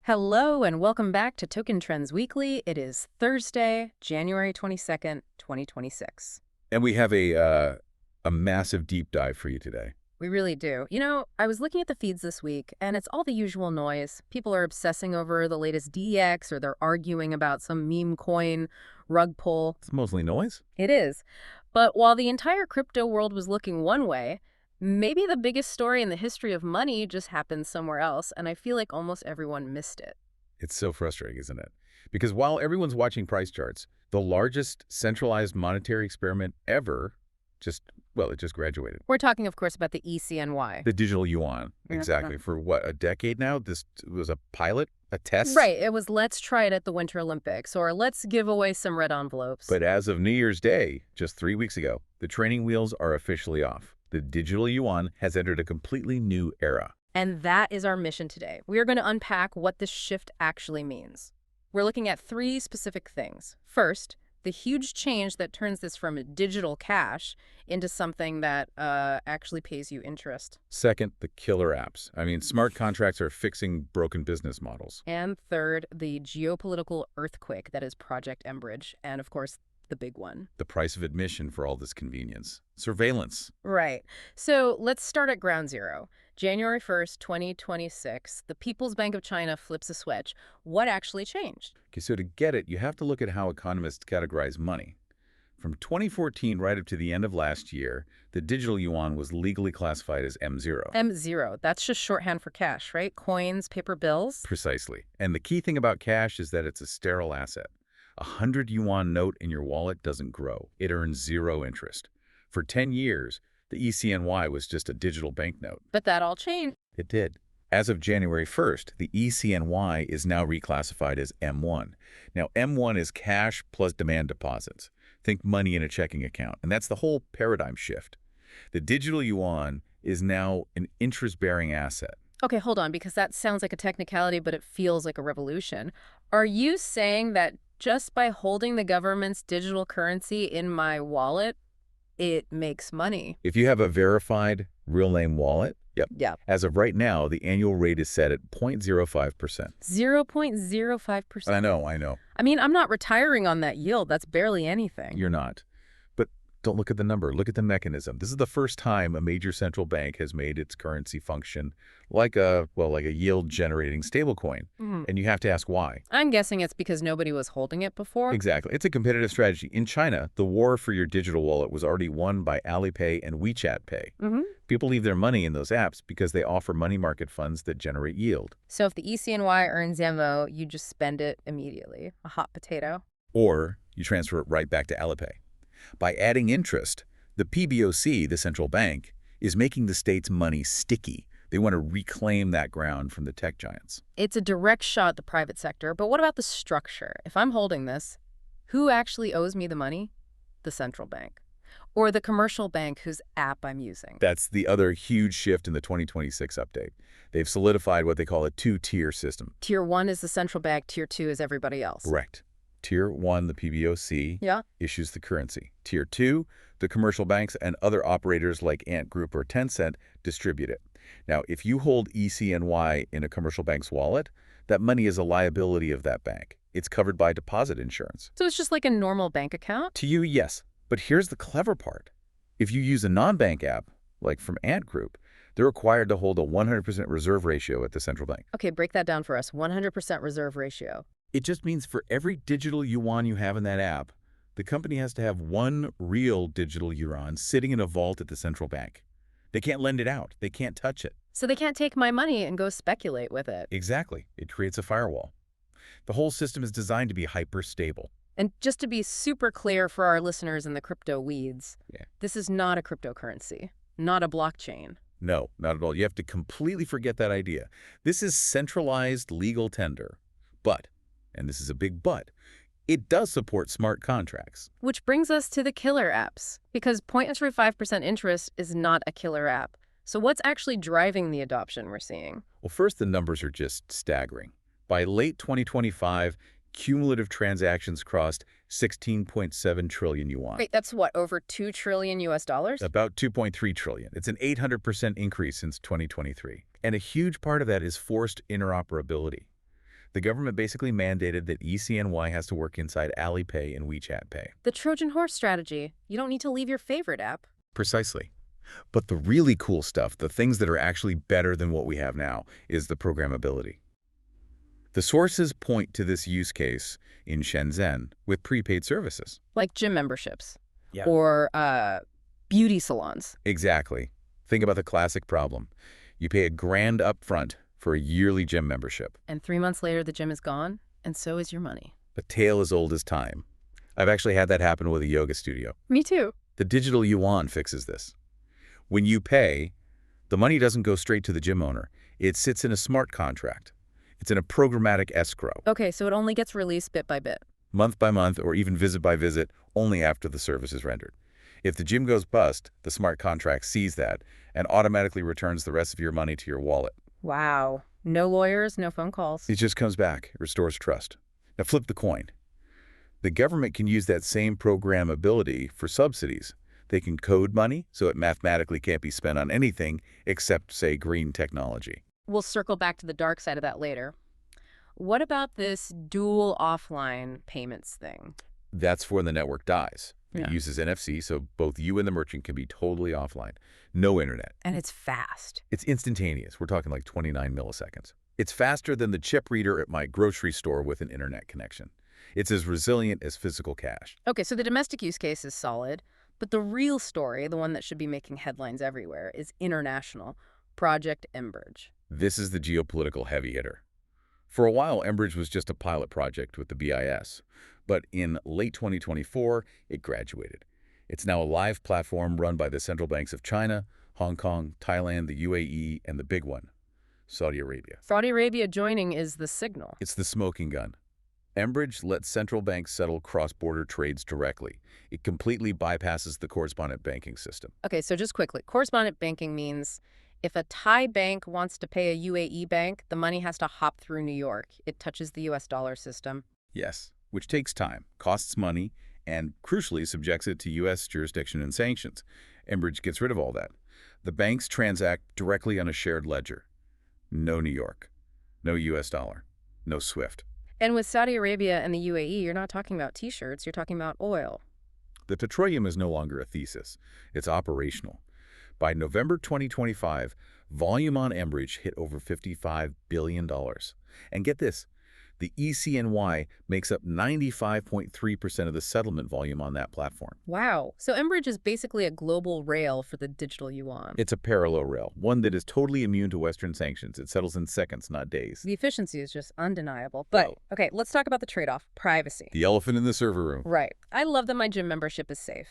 Hello and welcome back to Token Trends Weekly. It is Thursday, January 22nd, 2026. And we have a massive deep dive for you today. We really do. I was looking at the feeds this week, and it's all the usual noise. People are obsessing over the latest DX, or they're arguing about some meme coin rug pull. It's mostly noise. It is. But while the entire crypto world was looking one way, maybe the biggest story in the history of money just happened somewhere else, and I feel like almost everyone missed it. It's so frustrating, isn't it? Because while everyone's watching price charts, the largest centralized monetary experiment ever it just graduated. We're talking, of course, about the eCNY. The digital yuan. Exactly. For what, a decade now? This was a pilot, a test? Right. It was let's try it at the Winter Olympics, or let's give away some red envelopes. But as of New Year's Day, just 3 weeks ago, the training wheels are officially off. The digital yuan has entered a completely new era. And that is our mission today. We are going to unpack what this shift actually means. We're looking at three specific things. First, the huge change that turns this from digital cash into something that actually pays you interest. Second, the killer apps. I mean, smart contracts are fixing broken business models. And third, the geopolitical earthquake that is Project mBridge. And of course, the big one. The price of admission for all this convenience. Surveillance. Right. So let's start at ground zero. January 1st, 2026, the People's Bank of China flips a switch. What actually changed? Okay, so to get it, you have to look at how economists categorize money. From 2014 right up to the end of last year, the digital yuan was legally classified as M0. M0, that's just shorthand for cash, right? Coins, paper bills? Precisely. And the key thing about cash is that it's a sterile asset. A 100 yuan note in your wallet doesn't grow. It earns zero interest. For 10 years, the eCNY was just a digital banknote. But that all changed. It did. As of January 1st, the eCNY is now reclassified as M1. Now, M1 is cash plus demand deposits. Think money in a checking account. And that's the whole paradigm shift. The digital yuan is now an interest-bearing asset. Okay, hold on, because that sounds like a technicality, but it feels like a revolution. Are you saying that just by holding the government's digital currency in my wallet, it makes money? If you have a verified real-name wallet, yep. Yeah. As of right now, the annual rate is set at 0.05%. 0.05%? I know. I mean, I'm not retiring on that yield. That's barely anything. You're not. But don't look at the number. Look at the mechanism. This is the first time a major central bank has made its currency function like a yield-generating stablecoin. And you have to ask why. I'm guessing it's because nobody was holding it before. Exactly. It's a competitive strategy. In China, the war for your digital wallet was already won by Alipay and WeChat Pay. People leave their money in those apps because they offer money market funds that generate yield. So if the eCNY earns MO, you just spend it immediately. A hot potato. Or you transfer it right back to Alipay. By adding interest, the PBOC, the central bank, is making the state's money sticky. They want to reclaim that ground from the tech giants. It's a direct shot at the private sector, but what about the structure? If I'm holding this, who actually owes me the money? The central bank. Or the commercial bank whose app I'm using. That's the other huge shift in the 2026 update. They've solidified what they call a two-tier system. Tier 1 is the central bank, Tier 2 is everybody else. Correct. Tier 1, the PBOC, issues the currency. Tier 2, the commercial banks and other operators like Ant Group or Tencent distribute it. Now, if you hold eCNY in a commercial bank's wallet, that money is a liability of that bank. It's covered by deposit insurance. So it's just like a normal bank account? To you, yes. But here's the clever part. If you use a non-bank app, like from Ant Group, they're required to hold a 100% reserve ratio at the central bank. Okay, break that down for us. 100% reserve ratio. It just means for every digital yuan you have in that app, the company has to have one real digital yuan sitting in a vault at the central bank. They can't lend it out. They can't touch it. So they can't take my money and go speculate with it. Exactly. It creates a firewall. The whole system is designed to be hyper-stable. And just to be super clear for our listeners in the crypto weeds, this is not a cryptocurrency, not a blockchain. No, not at all. You have to completely forget that idea. This is centralized legal tender. But, and this is a big but, it does support smart contracts. Which brings us to the killer apps, because 0.35% interest is not a killer app. So what's actually driving the adoption we're seeing? Well, first, the numbers are just staggering. By late 2025, cumulative transactions crossed 16.7 trillion yuan. Wait, that's what, over 2 trillion US dollars? About 2.3 trillion. It's an 800% increase since 2023. And a huge part of that is forced interoperability. The government basically mandated that eCNY has to work inside Alipay and WeChat Pay. The Trojan horse strategy. You don't need to leave your favorite app. Precisely. But the really cool stuff, the things that are actually better than what we have now, is the programmability. The sources point to this use case in Shenzhen with prepaid services. Like gym memberships. Yeah. Or beauty salons. Exactly. Think about the classic problem. You pay $1,000 up front for a yearly gym membership. And 3 months later, the gym is gone, and so is your money. A tale as old as time. I've actually had that happen with a yoga studio. Me too. The digital Yuan fixes this. When you pay, the money doesn't go straight to the gym owner. It sits in a smart contract. It's in a programmatic escrow. Okay, so it only gets released bit by bit. Month by month, or even visit by visit, only after the service is rendered. If the gym goes bust, the smart contract sees that and automatically returns the rest of your money to your wallet. Wow. No lawyers, no phone calls. It just comes back, restores trust. Now flip the coin. The government can use that same programmability for subsidies. They can code money so it mathematically can't be spent on anything except, say, green technology. We'll circle back to the dark side of that later. What about this dual offline payments thing? That's when the network dies. Yeah. It uses NFC, so both you and the merchant can be totally offline. No internet. And it's fast. It's instantaneous. We're talking like 29 milliseconds. It's faster than the chip reader at my grocery store with an internet connection. It's as resilient as physical cash. Okay, so the domestic use case is solid, but the real story, the one that should be making headlines everywhere, is international. Project mBridge. This is the geopolitical heavy hitter. For a while, mBridge was just a pilot project with the BIS, but in late 2024, it graduated. It's now a live platform run by the central banks of China, Hong Kong, Thailand, the UAE, and the big one, Saudi Arabia. Saudi Arabia joining is the signal. It's the smoking gun. mBridge lets central banks settle cross-border trades directly. It completely bypasses the correspondent banking system. Okay, so just quickly, correspondent banking means if a Thai bank wants to pay a UAE bank, the money has to hop through New York. It touches the US dollar system. Yes, which takes time, costs money, and crucially subjects it to U.S. jurisdiction and sanctions. mBridge gets rid of all that. The banks transact directly on a shared ledger. No New York, no U.S. dollar, no SWIFT. And with Saudi Arabia and the UAE, you're not talking about T-shirts, you're talking about oil. The petroleum is no longer a thesis. It's operational. By November 2025, volume on mBridge hit over $55 billion. And get this, the eCNY makes up 95.3% of the settlement volume on that platform. Wow. So mBridge is basically a global rail for the digital yuan. It's a parallel rail, one that is totally immune to Western sanctions. It settles in seconds, not days. The efficiency is just undeniable. But, okay, let's talk about the trade-off, privacy. The elephant in the server room. Right. I love that my gym membership is safe.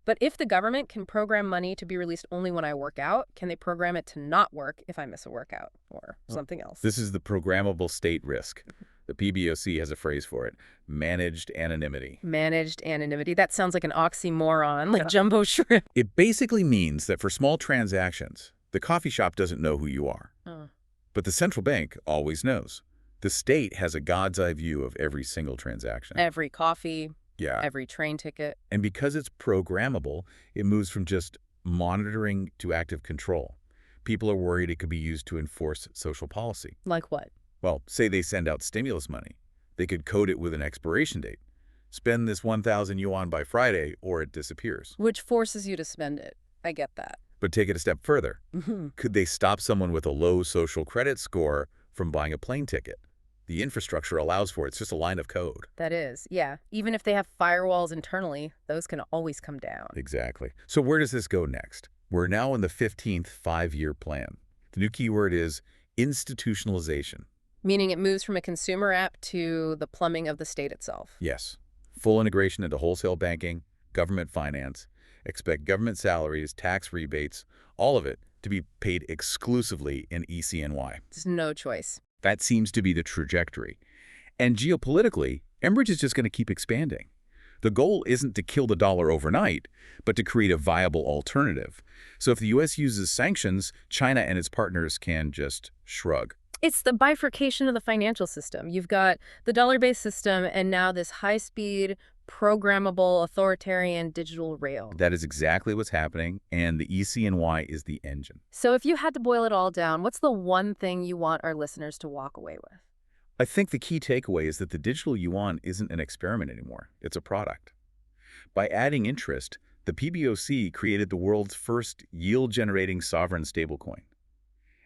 But if the government can program money to be released only when I work out, can they program it to not work if I miss a workout or something else? This is the programmable state risk. The PBOC has a phrase for it, managed anonymity. Managed anonymity. That sounds like an oxymoron, like jumbo shrimp. It basically means that for small transactions, the coffee shop doesn't know who you are. But the central bank always knows. The state has a God's eye view of every single transaction. Every coffee. Yeah. Every train ticket. And because it's programmable, it moves from just monitoring to active control. People are worried it could be used to enforce social policy. Like what? Well, say they send out stimulus money. They could code it with an expiration date. Spend this 1,000 yuan by Friday or it disappears. Which forces you to spend it. I get that. But take it a step further. Could they stop someone with a low social credit score from buying a plane ticket? The infrastructure allows for it. It's just a line of code. That is, yeah. Even if they have firewalls internally, those can always come down. Exactly. So where does this go next? We're now in the 15th five-year plan. The new keyword is institutionalization. Meaning it moves from a consumer app to the plumbing of the state itself. Yes. Full integration into wholesale banking, government finance, expect government salaries, tax rebates, all of it to be paid exclusively in eCNY. There's no choice. That seems to be the trajectory. And geopolitically, mBridge is just going to keep expanding. The goal isn't to kill the dollar overnight, but to create a viable alternative. So if the U.S. uses sanctions, China and its partners can just shrug. It's the bifurcation of the financial system. You've got the dollar-based system and now this high-speed, programmable, authoritarian digital rail. That is exactly what's happening, and the eCNY is the engine. So if you had to boil it all down, what's the one thing you want our listeners to walk away with? I think the key takeaway is that the digital yuan isn't an experiment anymore. It's a product. By adding interest, the PBOC created the world's first yield-generating sovereign stablecoin.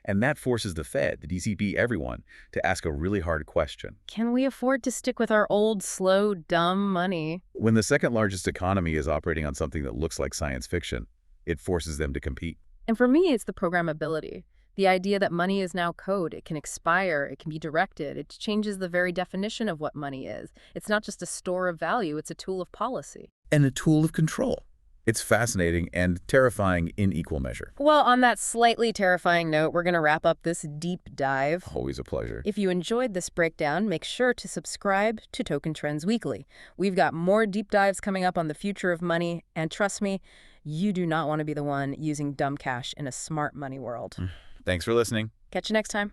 And that forces the Fed, the DCB, everyone, to ask a really hard question. Can we afford to stick with our old, slow, dumb money? When the second largest economy is operating on something that looks like science fiction, it forces them to compete. And for me, it's the programmability. The idea that money is now code. It can expire. It can be directed. It changes the very definition of what money is. It's not just a store of value. It's a tool of policy. And a tool of control. It's fascinating and terrifying in equal measure. Well, on that slightly terrifying note, we're going to wrap up this deep dive. Always a pleasure. If you enjoyed this breakdown, make sure to subscribe to Token Trends Weekly. We've got more deep dives coming up on the future of money, and trust me, you do not want to be the one using dumb cash in a smart money world. Thanks for listening. Catch you next time.